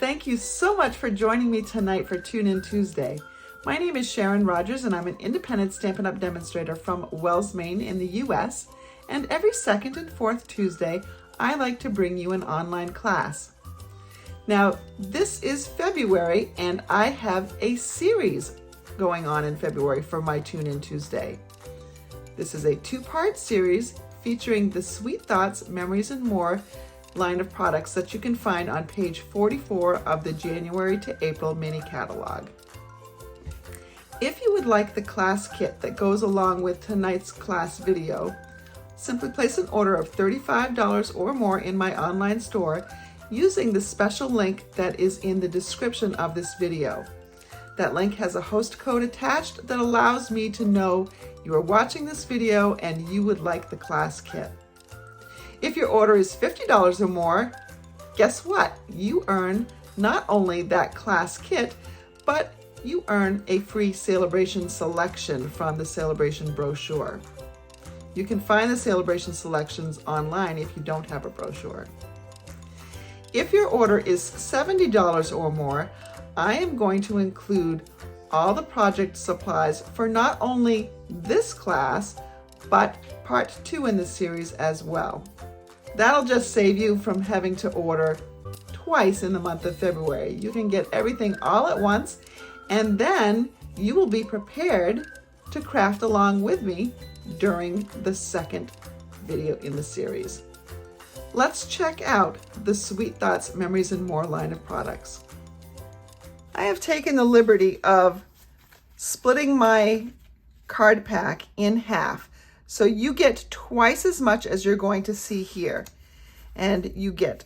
Thank you so much for joining me tonight for Tune In Tuesday. My name is Sharon Rogers and I'm an independent Stampin' Up! Demonstrator from Wells, Maine in the US. And every second and fourth Tuesday, I like to bring you an online class. Now, this is February and I have a series going on in February for my Tune In Tuesday. This is a two-part series featuring the Sweet Thoughts, Memories, and More line of products that you can find on page 44 of the January to April mini catalog. If you would like the class kit that goes along with tonight's class video, simply place an order of $35 or more in my online store using the special link that is in the description of this video. That link has a host code attached that allows me to know you are watching this video and you would like the class kit. If your order is $50 or more, guess what? You earn not only that class kit, but you earn a free Sale-a-bration selection from the Sale-a-bration brochure. You can find the Sale-a-bration selections online if you don't have a brochure. If your order is $70 or more, I am going to include all the project supplies for not only this class, but part 2 in the series as well. That'll just save you from having to order twice in the month of February. You can get everything all at once, and then you will be prepared to craft along with me during the second video in the series. Let's check out the Sweet Thoughts, Memories, and More line of products. I have taken the liberty of splitting my card pack in half. So you get twice as much as you're going to see here. And you get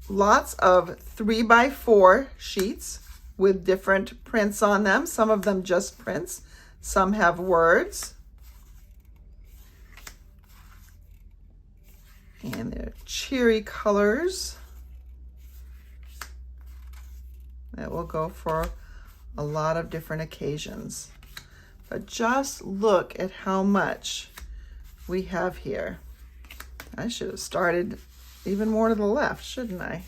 lots of 3x4 sheets with different prints on them. Some of them just prints, some have words. And they're cheery colors that will go for a lot of different occasions. But just look at how much we have here. I should have started even more to the left, shouldn't I?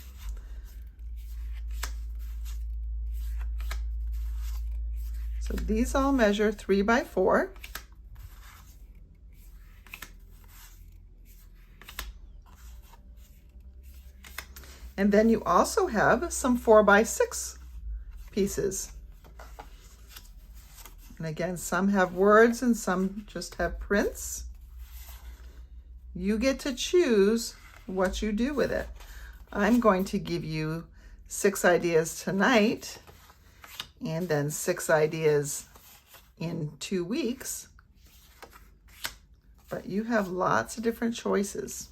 So these all measure 3x4. And then you also have some 4x6 pieces. And again, some have words and some just have prints. You get to choose what you do with it. I'm going to give you 6 ideas tonight and then 6 ideas in 2 weeks. But you have lots of different choices.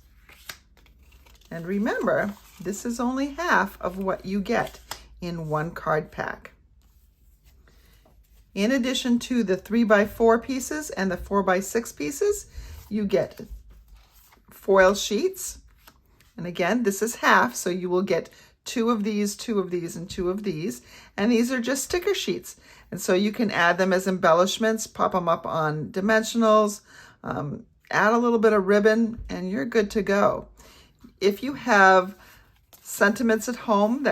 And remember, this is only half of what you get in one card pack. In addition to the 3x4 pieces and the 4x6 pieces, you get foil sheets. And again, this is half, so you will get 2 of these, 2 of these, and 2 of these. And these are just sticker sheets. And so you can add them as embellishments, pop them up on dimensionals, add a little bit of ribbon, and you're good to go. If you have sentiments at home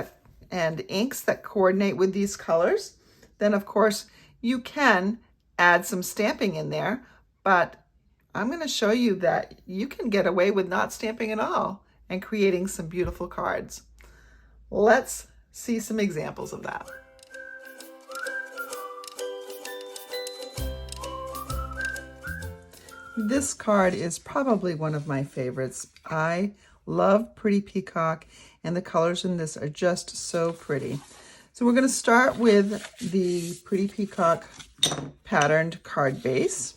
and inks that coordinate with these colors, then of course you can add some stamping in there, but I'm going to show you that you can get away with not stamping at all and creating some beautiful cards. Let's see some examples of that. This card is probably one of my favorites. I love Pretty Peacock, and the colors in this are just so pretty. So we're going to start with the Pretty Peacock patterned card base.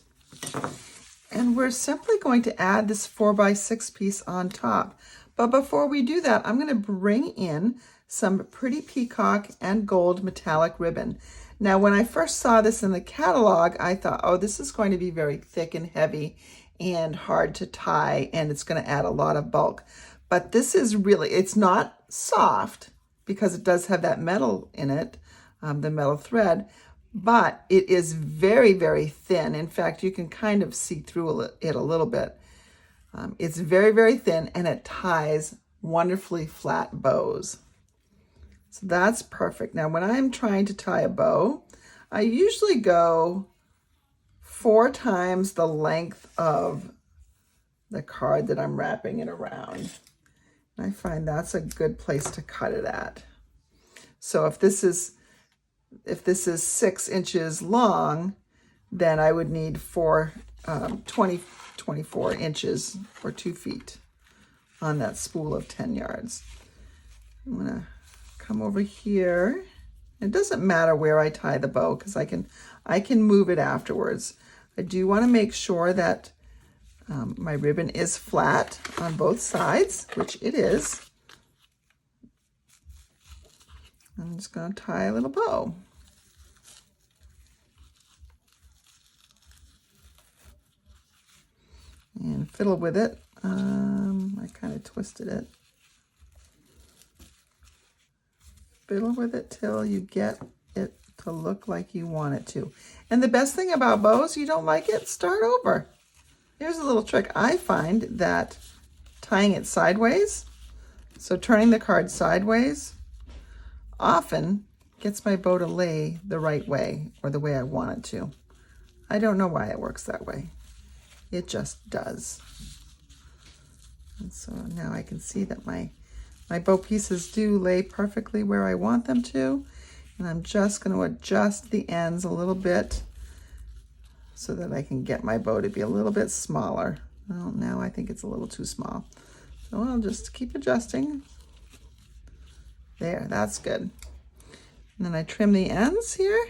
And we're simply going to add this 4x6 piece on top. But before we do that, I'm going to bring in some Pretty Peacock and gold metallic ribbon. Now, when I first saw this in the catalog, I thought, oh, this is going to be very thick and heavy and hard to tie, and it's going to add a lot of bulk. But this is really, it's not soft because it does have that metal in it, the metal thread, but it is very, very thin. In fact, you can kind of see through it a little bit. It's very, very thin, and it ties wonderfully flat bows. So that's perfect. Now, when I'm trying to tie a bow, I usually go 4 times the length of the card that I'm wrapping it around. And I find that's a good place to cut it at. So if this is 6 inches long, then I would need 24 inches or 2 feet on that spool of 10 yards. I'm gonna come over here. It doesn't matter where I tie the bow because I can move it afterwards. I do want to make sure that my ribbon is flat on both sides, which it is. I'm just going to tie a little bow. And fiddle with it. I kind of twisted it. Fiddle with it till you get it to look like you want it to. And the best thing about bows, you don't like it, start over. Here's a little trick. I find that tying it sideways, so turning the card sideways, often gets my bow to lay the right way or the way I want it to. I don't know why it works that way. It just does. And so now I can see that my bow pieces do lay perfectly where I want them to. And I'm just going to adjust the ends a little bit so that I can get my bow to be a little bit smaller. Well, now I think it's a little too small. So I'll just keep adjusting. There, that's good. And then I trim the ends here.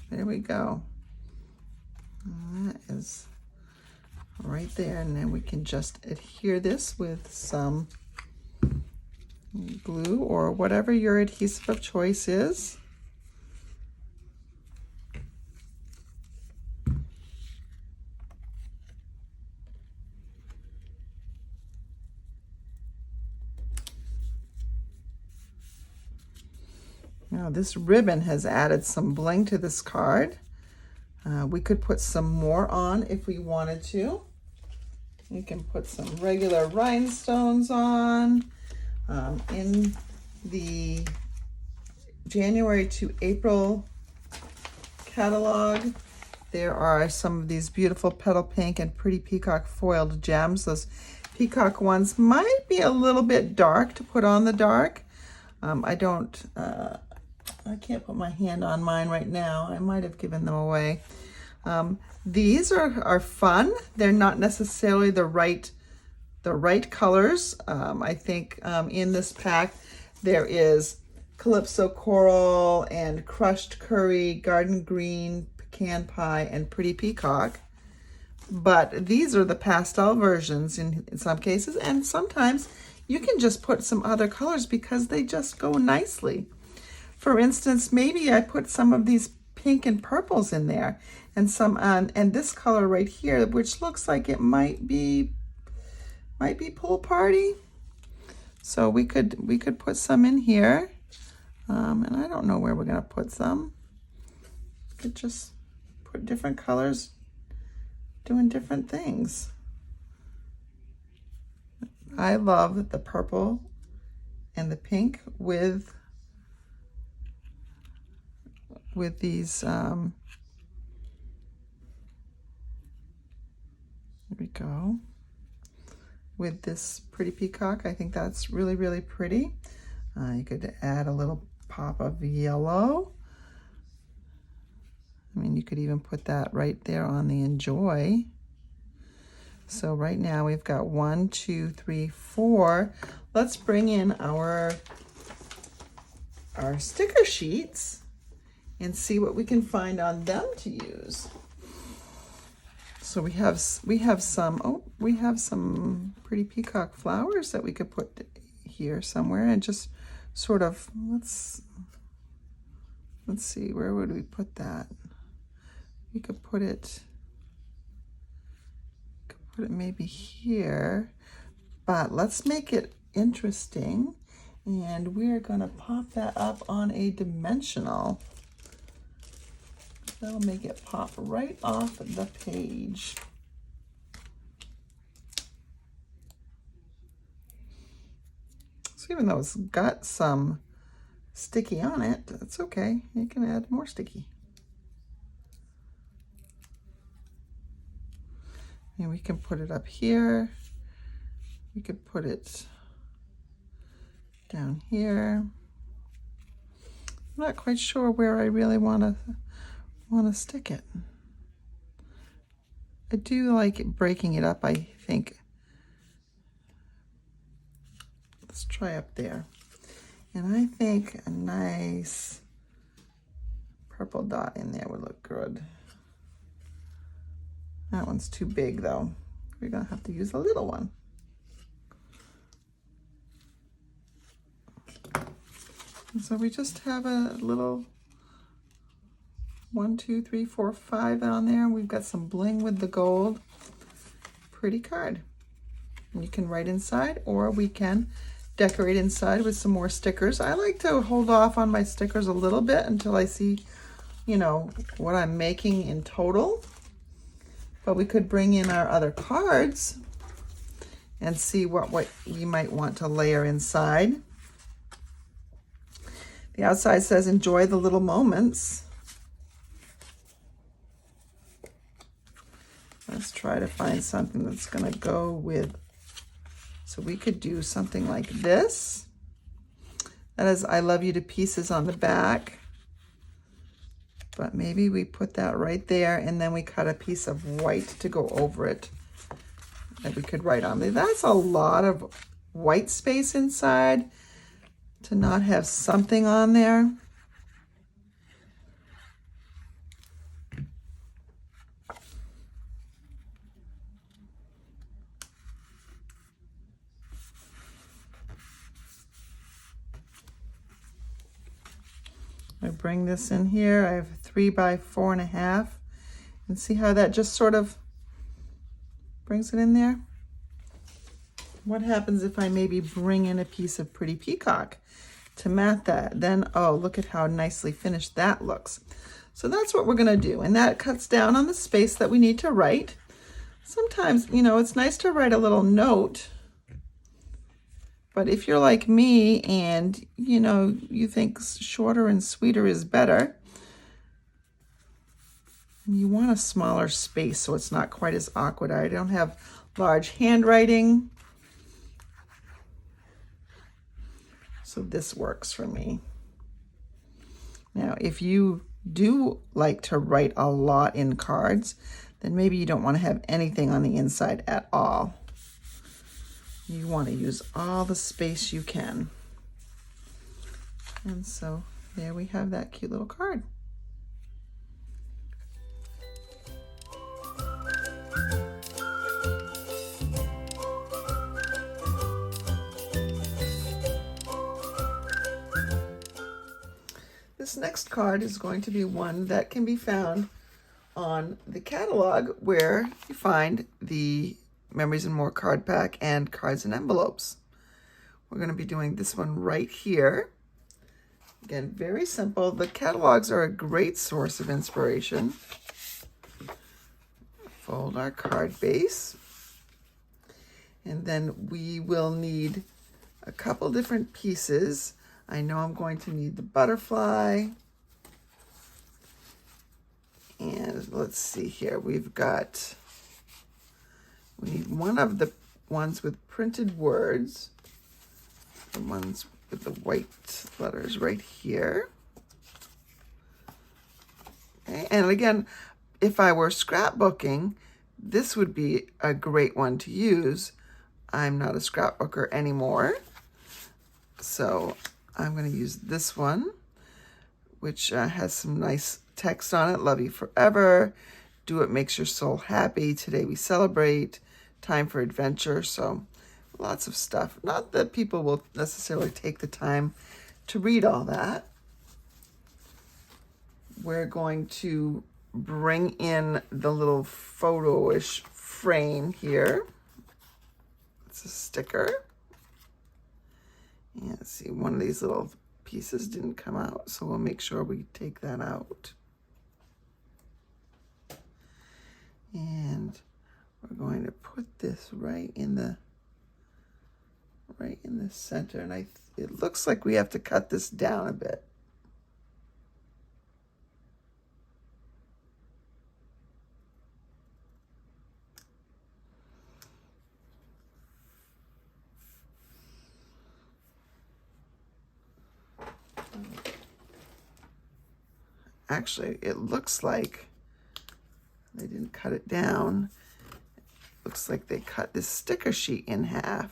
There we go. That is right there. And then we can just adhere this with some glue or whatever your adhesive of choice is. Now this ribbon has added some bling to this card. We could put some more on if we wanted to. You can put some regular rhinestones on. In the January to April catalog, there are some of these beautiful petal pink and pretty peacock foiled gems. Those peacock ones might be a little bit dark to put on the dark. I can't put my hand on mine right now. I might have given them away. These are fun. They're not necessarily the right colors. I think in this pack there is Calypso Coral and Crushed Curry, Garden Green, Pecan Pie, and Pretty Peacock. But these are the pastel versions in some cases, and sometimes you can just put some other colors because they just go nicely. For instance, maybe I put some of these pink and purples in there, and some and this color right here, which looks like it might be pool party. So we could put some in here, and I don't know where we're gonna put some. We could just put different colors doing different things. I love the purple and the pink with these, there we go, with this Pretty Peacock. I think that's really, really pretty. You could add a little pop of yellow. I mean, you could even put that right there on the Enjoy. So right now we've got 1, 2, 3, 4. Let's bring in our sticker sheets and see what we can find on them to use. So we have some Pretty Peacock flowers that we could put here somewhere, and just sort of let's see, where would we put that? We could put it maybe here, but let's make it interesting, and we're gonna pop that up on a dimensional. That'll make it pop right off the page. So even though it's got some sticky on it, that's okay. You can add more sticky. And we can put it up here. We could put it down here. I'm not quite sure where I really want to stick it. I do like breaking it up, I think. Let's try up there. And I think a nice purple dot in there would look good. That one's too big though. We're gonna have to use a little one. And so we just have a little 1, 2, 3, 4, 5 on there. We've got some bling with the gold. Pretty card. And you can write inside, or we can decorate inside with some more stickers. I like to hold off on my stickers a little bit until I see, you know, what I'm making in total. But we could bring in our other cards and see what we might want to layer inside. The outside says, enjoy the little moments. Let's try to find something that's gonna go with, so we could do something like this. That is, I love you to pieces on the back. But maybe we put that right there and then we cut a piece of white to go over it that we could write on there. That's a lot of white space inside to not have something on there. I bring this in here. I have 3 by 4.5, and see how that just sort of brings it in there. What happens if I maybe bring in a piece of pretty peacock to mat that? Then, oh, look at how nicely finished that looks. So that's what we're gonna do, and that cuts down on the space that we need to write. Sometimes, you know, it's nice to write a little note. But if you're like me and, you know, you think shorter and sweeter is better, and you want a smaller space so it's not quite as awkward. I don't have large handwriting, so this works for me. Now, if you do like to write a lot in cards, then maybe you don't want to have anything on the inside at all. You want to use all the space you can. And so there we have that cute little card. This next card is going to be one that can be found on the catalog where you find the Memories and More card pack and cards and envelopes. We're going to be doing this one right here. Again, very simple. The catalogs are a great source of inspiration. Fold our card base. And then we will need a couple different pieces. I know I'm going to need the butterfly. And let's see here. We need one of the ones with printed words, the ones with the white letters right here. Okay. And again, if I were scrapbooking, this would be a great one to use. I'm not a scrapbooker anymore, so I'm going to use this one, which has some nice text on it. Love you forever. Do what makes your soul happy. Today we celebrate. Time for adventure. So lots of stuff. Not that people will necessarily take the time to read all that. We're going to bring in the little photo-ish frame here. It's a sticker. And let's see, one of these little pieces didn't come out, so we'll make sure we take that out. And we're going to put this right in the center. And it looks like we have to cut this down a bit. Actually, it looks like they didn't cut it down. Looks like they cut this sticker sheet in half.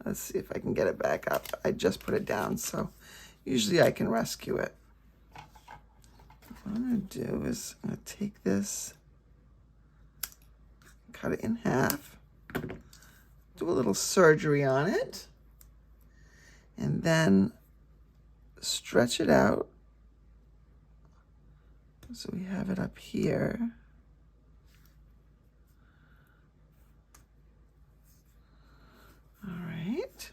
Let's see if I can get it back up. I just put it down, so usually I can rescue it. What I'm going to do is I'm going to take this, cut it in half, do a little surgery on it, and then stretch it out so we have it up here. All right.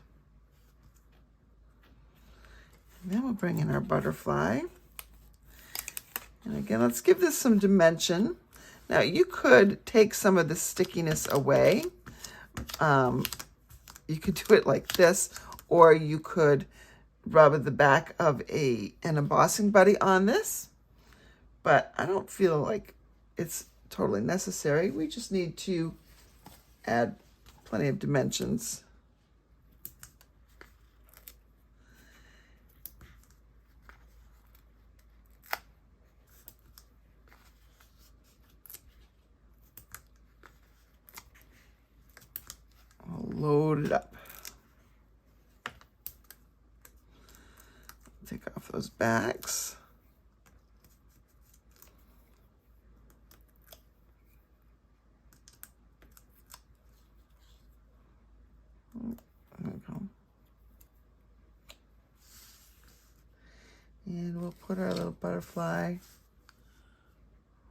And then we'll bring in our butterfly. And again, let's give this some dimension. Now you could take some of the stickiness away. You could do it like this, or you could rub the back of an embossing buddy on this. But I don't feel like it's totally necessary. We just need to add plenty of dimensions. I'll load it up. Take off those backs. There we go. And we'll put our little butterfly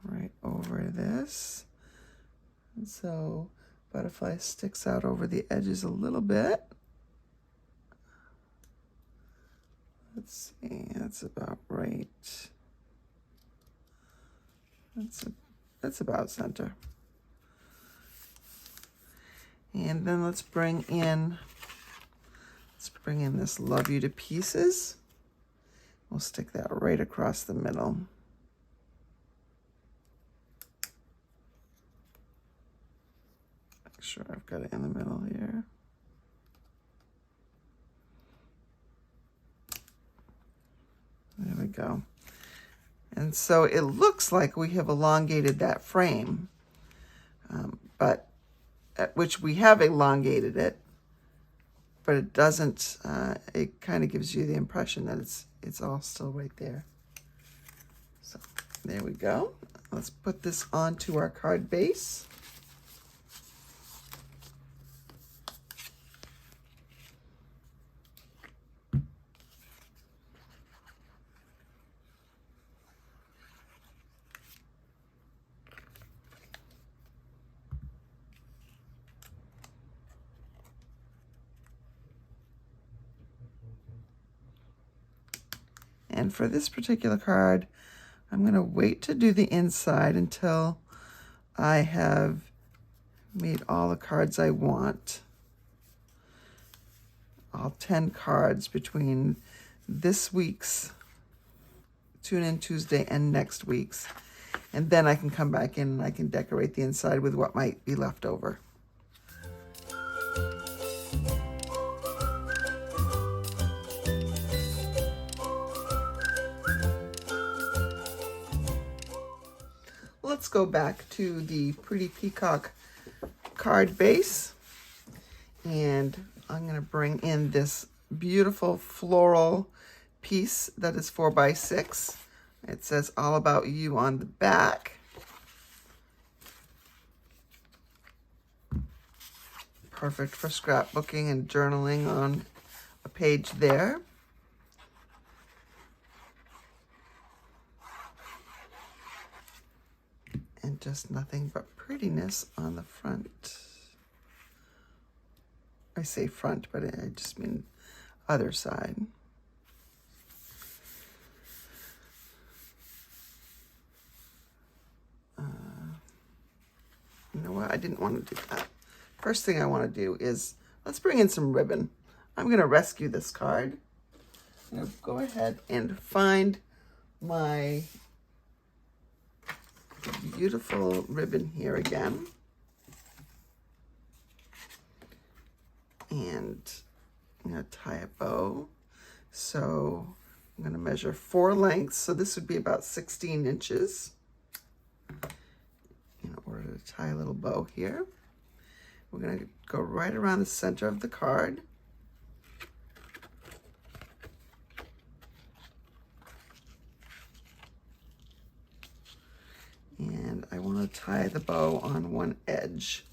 right over this. And so butterfly sticks out over the edges a little bit. Let's see, that's about right. That's about center. And then let's bring in this Love You to Pieces. We'll stick that right across the middle. Make sure I've got it in the middle here. There we go. And so it looks like we have elongated that frame, but at which we have elongated it, but it doesn't, it kind of gives you the impression that it's all still right there. So there we go. Let's put this onto our card base. And for this particular card, I'm going to wait to do the inside until I have made all the cards I want. All 10 cards between this week's Tune In Tuesday and next week's. And then I can come back in and I can decorate the inside with what might be left over. Let's go back to the Pretty Peacock card base, and I'm going to bring in this beautiful floral piece that is 4x6. It says All About You on the back. Perfect for scrapbooking and journaling on a page there. And just nothing but prettiness on the front. I say front, but I just mean other side. didn't want to do that. First thing I want to do is, let's bring in some ribbon. I'm going to rescue this card. I'm going to go ahead and find my beautiful ribbon here again. And I'm going to tie a bow. So I'm going to measure 4 lengths. So this would be about 16 inches in order to tie a little bow here. We're going to go right around the center of the card. And I want to tie the bow on one edge.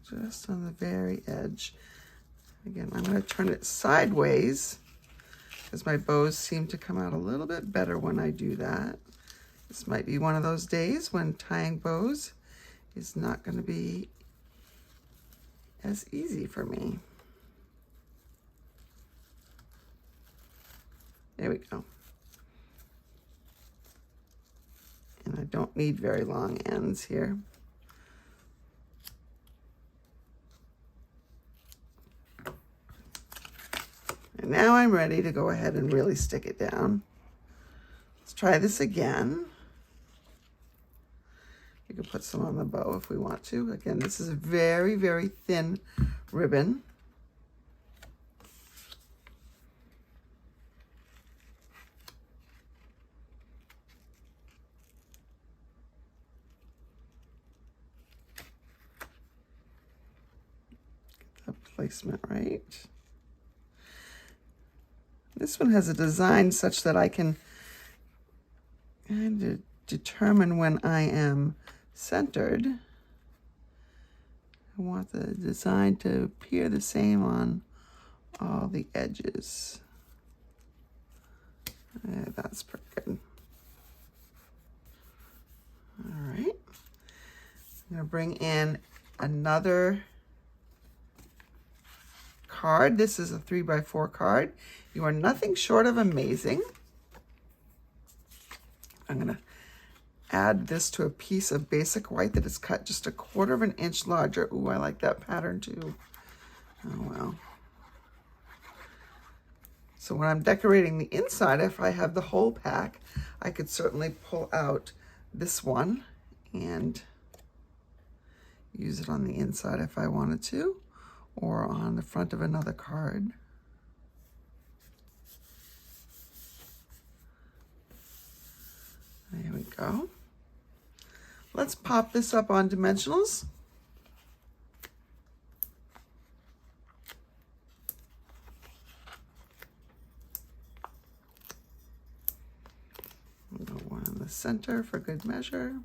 Just on the very edge. Again, I'm going to turn it sideways because my bows seem to come out a little bit better when I do that. This might be one of those days when tying bows is not going to be as easy for me. There we go. And I don't need very long ends here. And now I'm ready to go ahead and really stick it down. Let's try this again. We can put some on the bow if we want to. Again, this is a very, very thin ribbon. Get the placement right. This one has a design such that I can kind of determine when I am centered. I want the design to appear the same on all the edges. That's pretty good. All right. I'm going to bring in another card. This is a 3x4 card. You are nothing short of amazing. I'm going to add this to a piece of basic white that is cut just 1/4 of an inch larger. Ooh, I like that pattern too. Oh, well. So when I'm decorating the inside, if I have the whole pack, I could certainly pull out this one and use it on the inside if I wanted to, or on the front of another card. There we go. Let's pop this up on dimensionals. We'll go one in the center for good measure.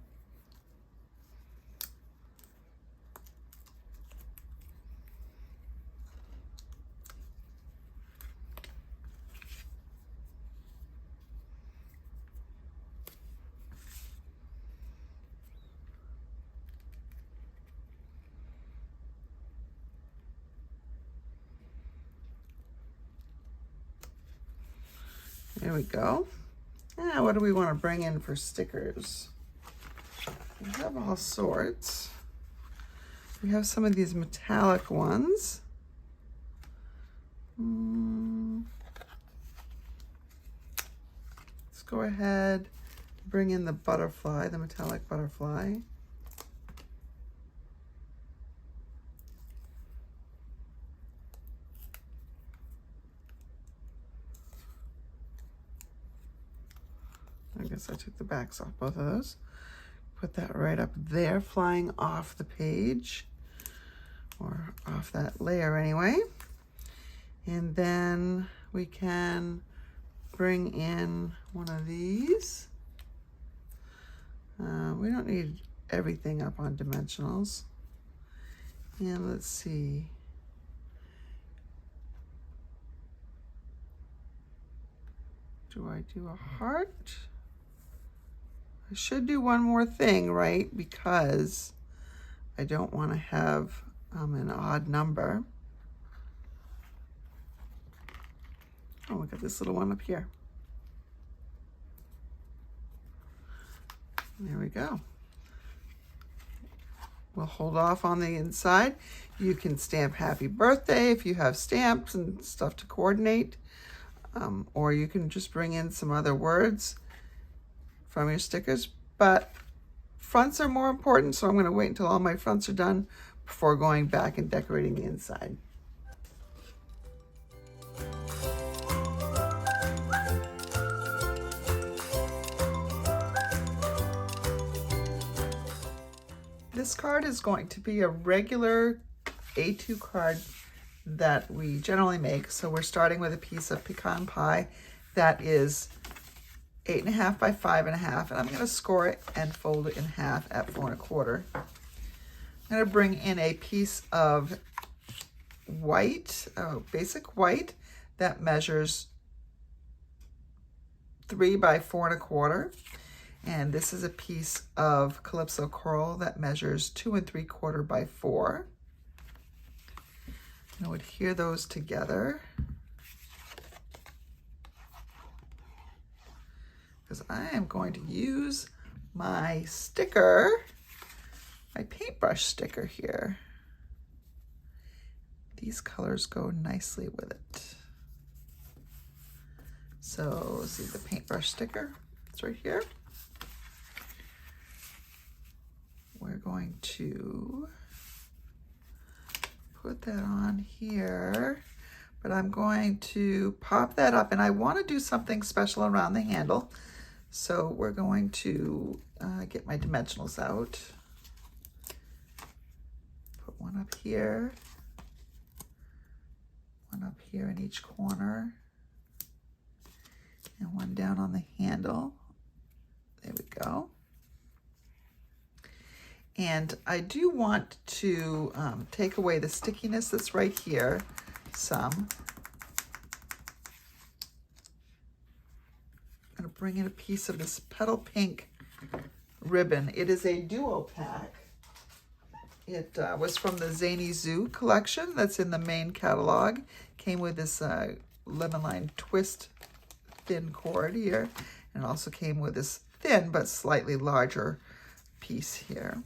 There we go. Now, what do we want to bring in for stickers? We have all sorts. We have some of these metallic ones. Let's go ahead, bring in the butterfly, the metallic butterfly. I guess I took the backs off both of those. Put that right up there, flying off the page, or off that layer anyway. And then we can bring in one of these. We don't need everything up on dimensionals. And let's see. Do I do a heart? I should do one more thing, right? Because I don't want to have an odd number. Oh, look at this little one up here. There we go. We'll hold off on the inside. You can stamp happy birthday if you have stamps and stuff to coordinate. Or you can just bring in some other words from your stickers. But fronts are more important, so I'm going to wait until all my fronts are done before going back and decorating the inside. This card is going to be a regular A2 card that we generally make. So we're starting with a piece of pecan pie that is 8.5 by 5.5, and I'm going to score it and fold it in half at 4 1/4. I'm going to bring in a piece of white, basic white, that measures 3 by 4 1/4. And this is a piece of Calypso Coral that measures 2 3/4 by 4. I would adhere those together because I am going to use my sticker, my paintbrush sticker here. These colors go nicely with it. So see the paintbrush sticker, it's right here. We're going to put that on here, but I'm going to pop that up, and I want to do something special around the handle. So we're going to get my dimensionals out. Put one up here, one up here in each corner, and one down on the handle. There we go. And I do want to take away the stickiness that's right here some. I'm going to bring in a piece of this petal pink ribbon. It is a duo pack. It was from the Zany Zoo collection that's in the main catalog. Came with this lemon line twist thin cord here, and also came with this thin but slightly larger piece here.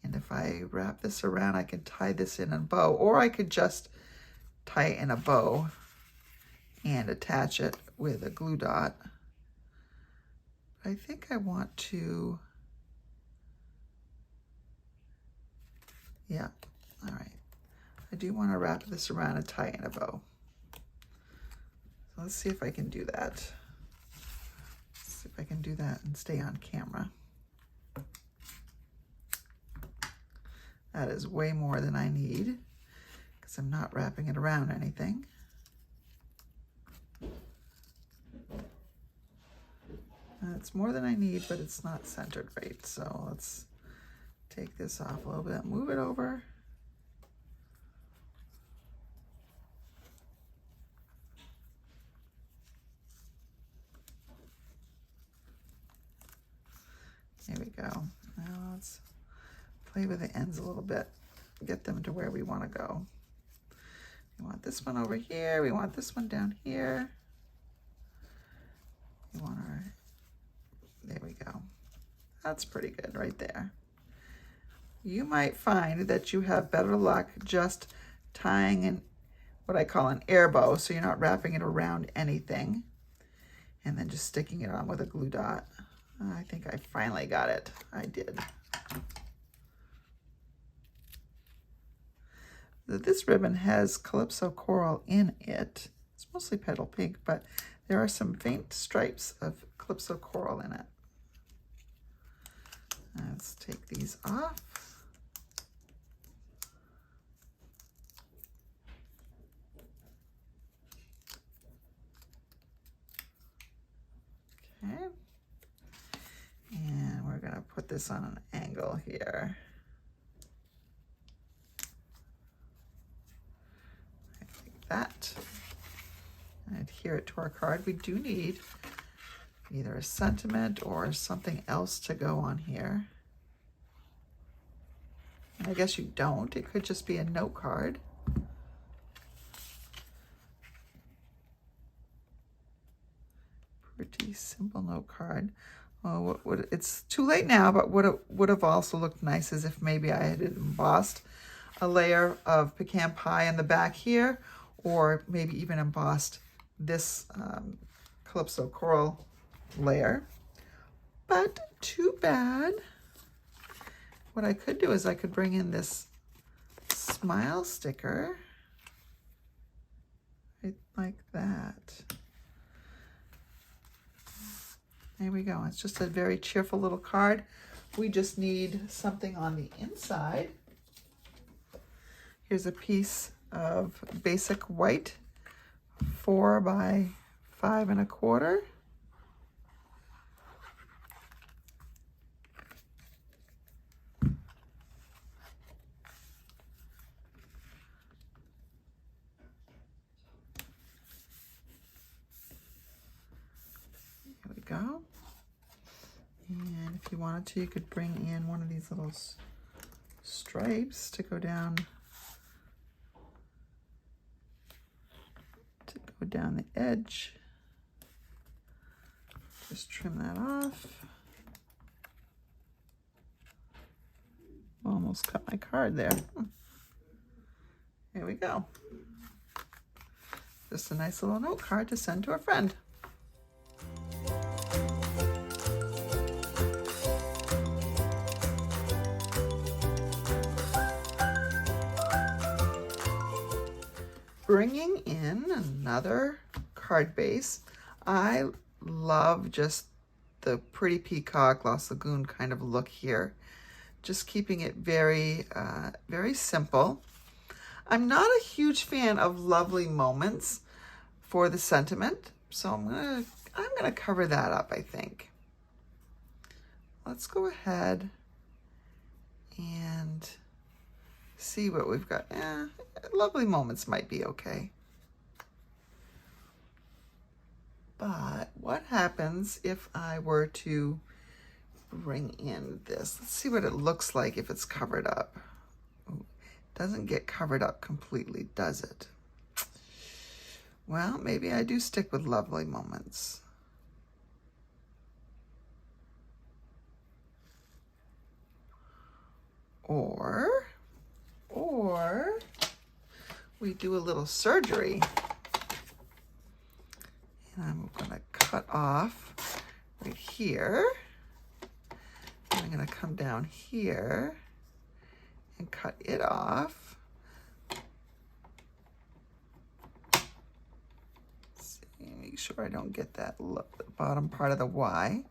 And if I wrap this around, I can tie this in a bow, or I could just tie it in a bow and attach it with a glue dot. I think I want to, yeah, all right. I do want to wrap this around and tie it in a bow. So let's see if I can do that. Let's see if I can do that and stay on camera. That is way more than I need because I'm not wrapping it around anything. It's more than I need, but it's not centered right. So let's take this off a little bit, move it over. There we go. Now let's play with the ends a little bit, get them to where we want to go. We want this one over here. We want this one down here. We want our, there we go. That's pretty good right there. You might find that you have better luck just tying in what I call an air bow, so you're not wrapping it around anything, and then just sticking it on with a glue dot. I think I finally got it. I did. This ribbon has Calypso Coral in it. It's mostly petal pink, but there are some faint stripes of Calypso Coral in it. Let's take these off. Okay. And we're going to put this on an angle here. That and adhere it to our card. We do need either a sentiment or something else to go on here. And I guess you don't. It could just be a note card. Pretty simple note card. Oh, it's too late now, but what it would have also looked nice is if maybe I had embossed a layer of pecan pie in the back here, or maybe even embossed this Calypso coral layer. But too bad. What I could do is I could bring in this smile sticker right like that. There we go. It's just a very cheerful little card. We just need something on the inside. Here's a piece of basic white, 4 by 5 1/4. There we go. And if you wanted to, you could bring in one of these little stripes to go down the edge. Just trim that off. Almost cut my card there. Here we go. Just a nice little note card to send to a friend. Bringing in another card base. I love just the pretty peacock Lost Lagoon kind of look here. Just keeping it very, very simple. I'm not a huge fan of lovely moments for the sentiment, so I'm gonna cover that up, I think. Let's go ahead and see what we've got. Lovely moments might be okay. But what happens if I were to bring in this? Let's see what it looks like if it's covered up. Ooh, it doesn't get covered up completely, does it? Well, maybe I do stick with lovely moments. Or we do a little surgery. And I'm gonna cut off right here. And I'm gonna come down here and cut it off. Let's see, make sure I don't get that bottom part of the Y.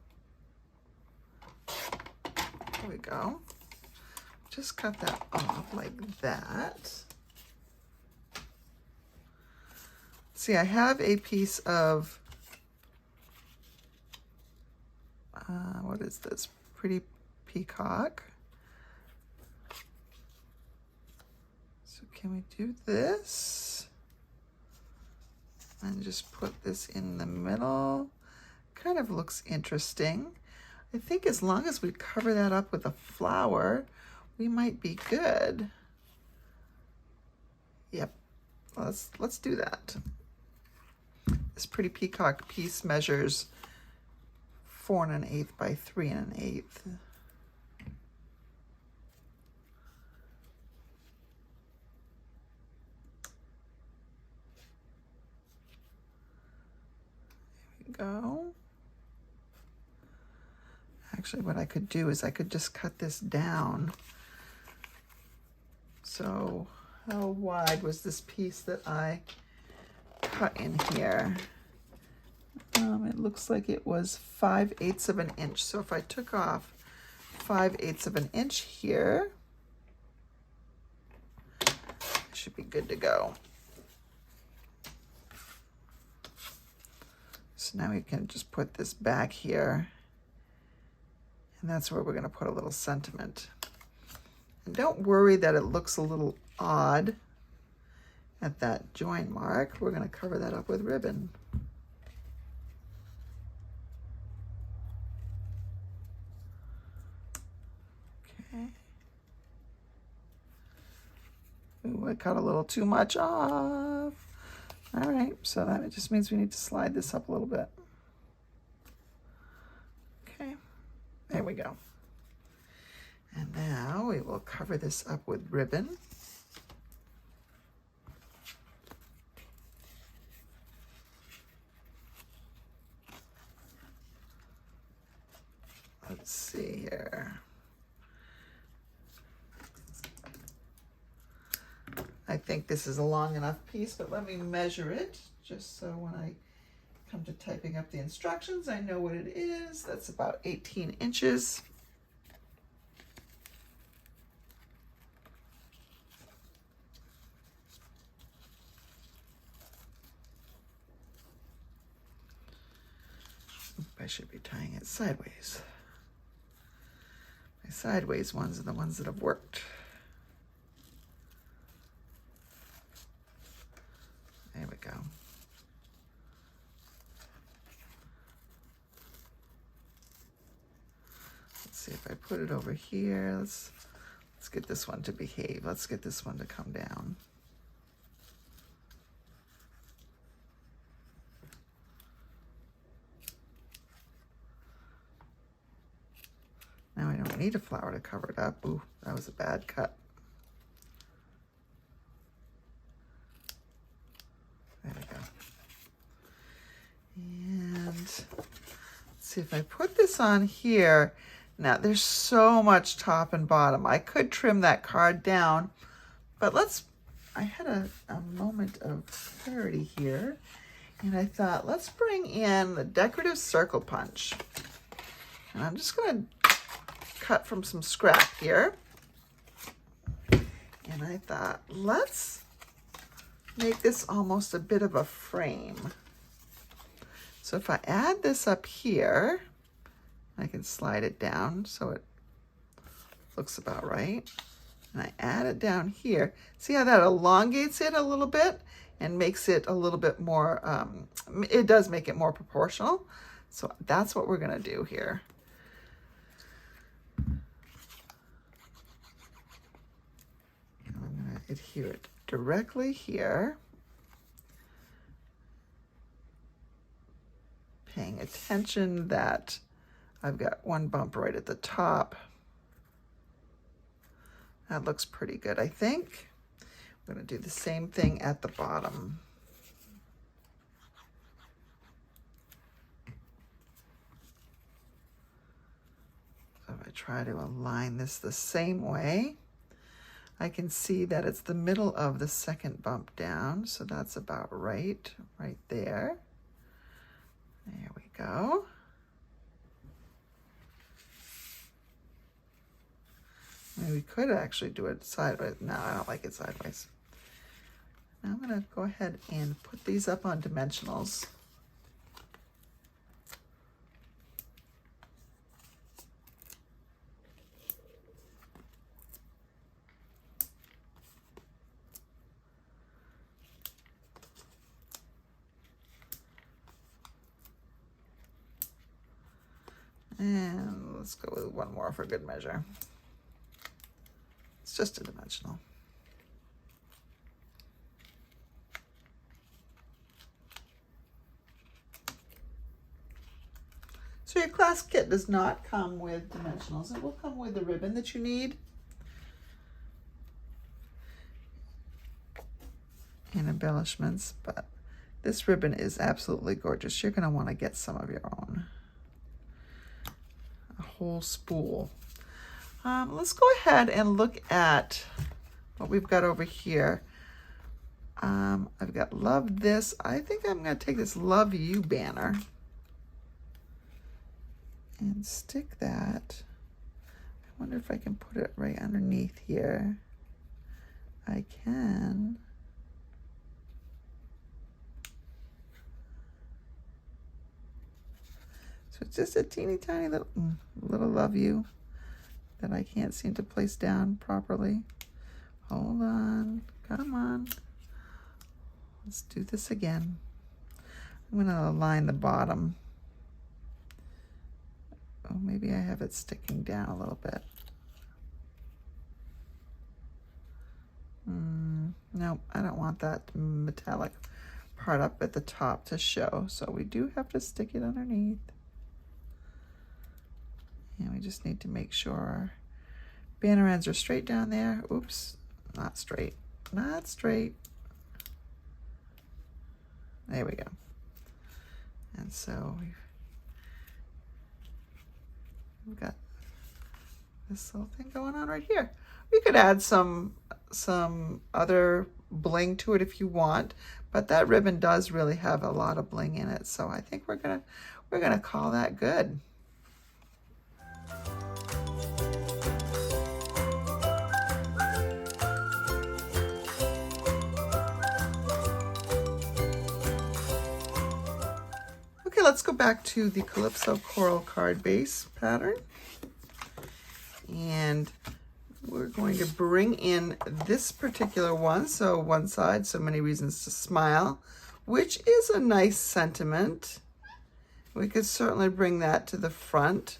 There we go. Just cut that off like that. See, I have a piece of, what is this? Pretty peacock. So can we do this? And just put this in the middle. Kind of looks interesting. I think as long as we cover that up with a flower, we might be good. Yep, let's do that. This pretty peacock piece measures 4 1/8 by 3 1/8. There we go. Actually, what I could do is I could just cut this down. So how wide was this piece that I cut in here? It looks like it was 5/8 of an inch. So if I took off 5/8 of an inch here, it should be good to go. So now we can just put this back here, and that's where we're going to put a little sentiment. And don't worry that it looks a little odd at that join mark. We're going to cover that up with ribbon. Okay. Ooh, I cut a little too much off. All right, so that just means we need to slide this up a little bit. we go. And now we will cover this up with ribbon. Let's see here. I think this is a long enough piece, but let me measure it just so when I come to typing up the instructions, I know what it is. That's about 18 inches. I should be tying it sideways. My sideways ones are the ones that have worked. There we go. Let's see if I put it over here. Let's get this one to behave. Let's get this one to come down. Now I don't need a flower to cover it up. Ooh, that was a bad cut. There we go. And let's see if I put this on here. Now there's so much top and bottom. I could trim that card down, but I had a moment of clarity here, and I thought, let's bring in the decorative circle punch. And I'm just gonna cut from some scrap here. And I thought, let's make this almost a bit of a frame. So if I add this up here, I can slide it down so it looks about right. And I add it down here. See how that elongates it a little bit and makes it a little bit more, it does make it more proportional. So that's what we're gonna do here. Adhere it directly here, paying attention that I've got one bump right at the top. That looks pretty good, I think. I'm going to do the same thing at the bottom. So if I try to align this the same way, I can see that it's the middle of the second bump down, so that's about right there. There we go. Maybe we could actually do it sideways. No, I don't like it sideways. Now I'm gonna go ahead and put these up on dimensionals. And let's go with one more for good measure. It's just a dimensional. So your class kit does not come with dimensionals. It will come with the ribbon that you need and embellishments, but this ribbon is absolutely gorgeous. You're going to want to get some of your own. A whole spool. Let's go ahead and look at what we've got over here. I've got Love This. I think I'm going to take this Love You banner and stick that. I wonder if I can put it right underneath here. I can. So it's just a teeny tiny little Love You that I can't seem to place down properly. Hold on, come on. Let's do this again. I'm gonna align the bottom. Oh, maybe I have it sticking down a little bit. No, I don't want that metallic part up at the top to show, so we do have to stick it underneath. And we just need to make sure our banner ends are straight down there. Oops, not straight, not straight. There we go. And so we've got this little thing going on right here. We could add some other bling to it if you want, but that ribbon does really have a lot of bling in it. So I think we're gonna call that good. Okay, let's go back to the Calypso Coral card base pattern. And we're going to bring in this particular one. So one side, so many reasons to smile, which is a nice sentiment. We could certainly bring that to the front,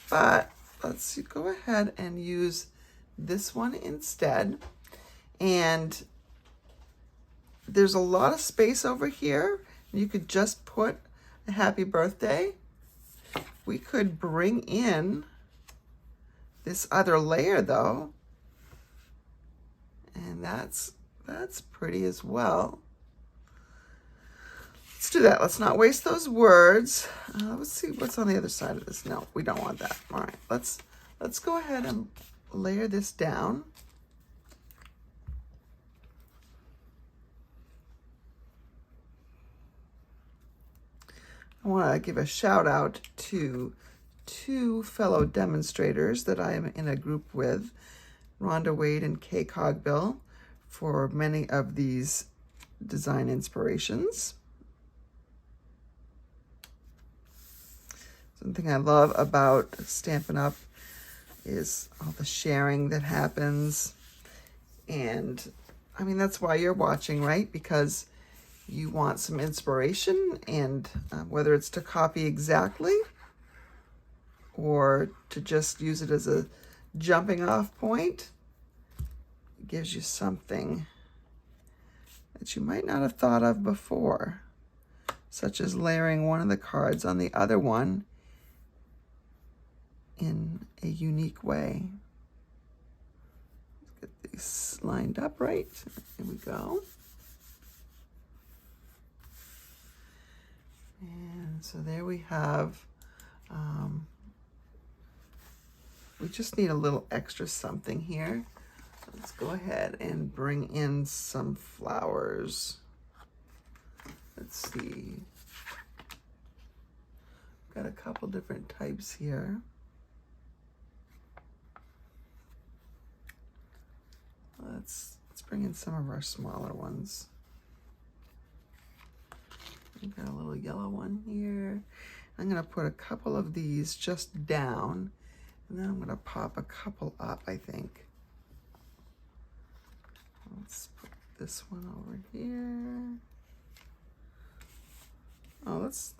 but let's go ahead and use this one instead. And there's a lot of space over here. You could just put a happy birthday. We could bring in this other layer though, and that's pretty as well. Let's do that. Let's not waste those words. Let's see what's on the other side of this. No, we don't want that. All right, let's go ahead and layer this down. I want to give a shout out to two fellow demonstrators that I am in a group with, Rhonda Wade and Kay Cogbill, for many of these design inspirations. Something I love about Stampin' Up! Is all the sharing that happens. And I mean, that's why you're watching, right? Because you want some inspiration, and whether it's to copy exactly or to just use it as a jumping off point, it gives you something that you might not have thought of before, such as layering one of the cards on the other one in a unique way. Let's get these lined up right. Here we go. And so there we have, we just need a little extra something here. Let's go ahead and bring in some flowers. Let's see. Got a couple different types here. Let's bring in some of our smaller ones. We've got a little yellow one here. I'm going to put a couple of these just down, and then I'm going to pop a couple up, I think. Let's put this one over here. Oh, let's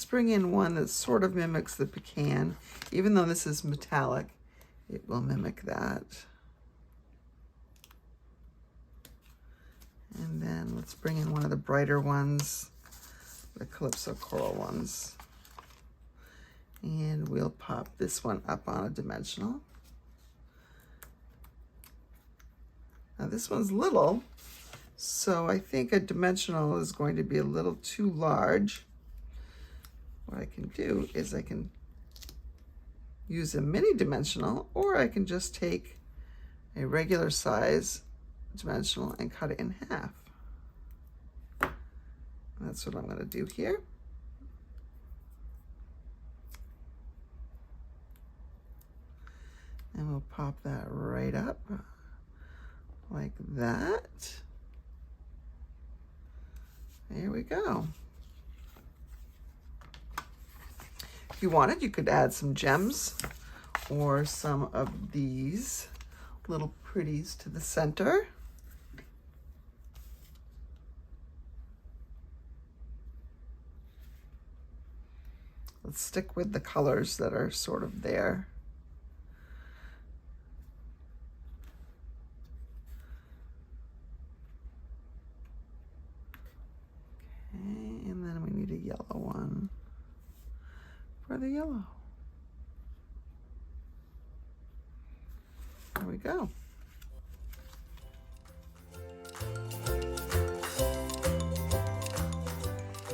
bring in one that sort of mimics the pecan. Even though this is metallic, it will mimic that. And then let's bring in one of the brighter ones, the Calypso Coral ones. And we'll pop this one up on a dimensional. Now this one's little, so I think a dimensional is going to be a little too large. What I can do is I can use a mini dimensional, or I can just take a regular size dimensional and cut it in half. That's what I'm going to do here. And we'll pop that right up like that. There we go. If you wanted, you could add some gems or some of these little pretties to the center. Let's stick with the colors that are sort of there. Okay, and then we need a yellow one for the yellow. There we go.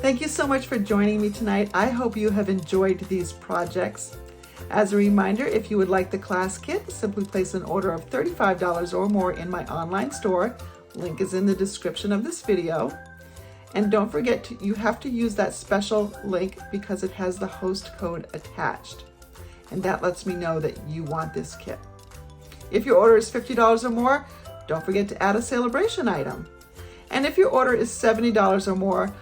Thank you so much for joining me tonight. I hope you have enjoyed these projects. As a reminder, if you would like the class kit, simply place an order of $35 or more in my online store. Link is in the description of this video. And don't forget, you have to use that special link because it has the host code attached. And that lets me know that you want this kit. If your order is $50 or more, don't forget to add a Sale-a-bration item. And if your order is $70 or more,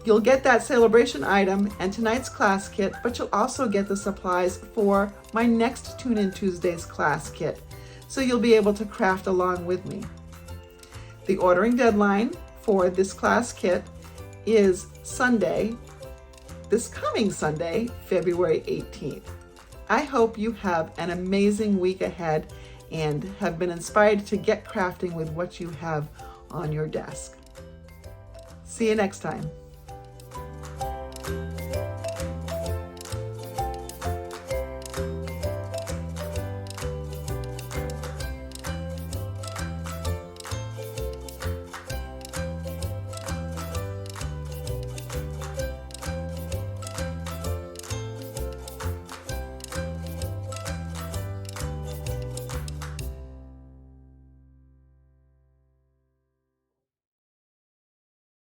you'll get that Sale-a-bration item and tonight's class kit, but you'll also get the supplies for my next Tune In Tuesdays class kit. So you'll be able to craft along with me. The ordering deadline for this class kit is Sunday, this coming Sunday, February 18th. I hope you have an amazing week ahead and have been inspired to get crafting with what you have on your desk. See you next time.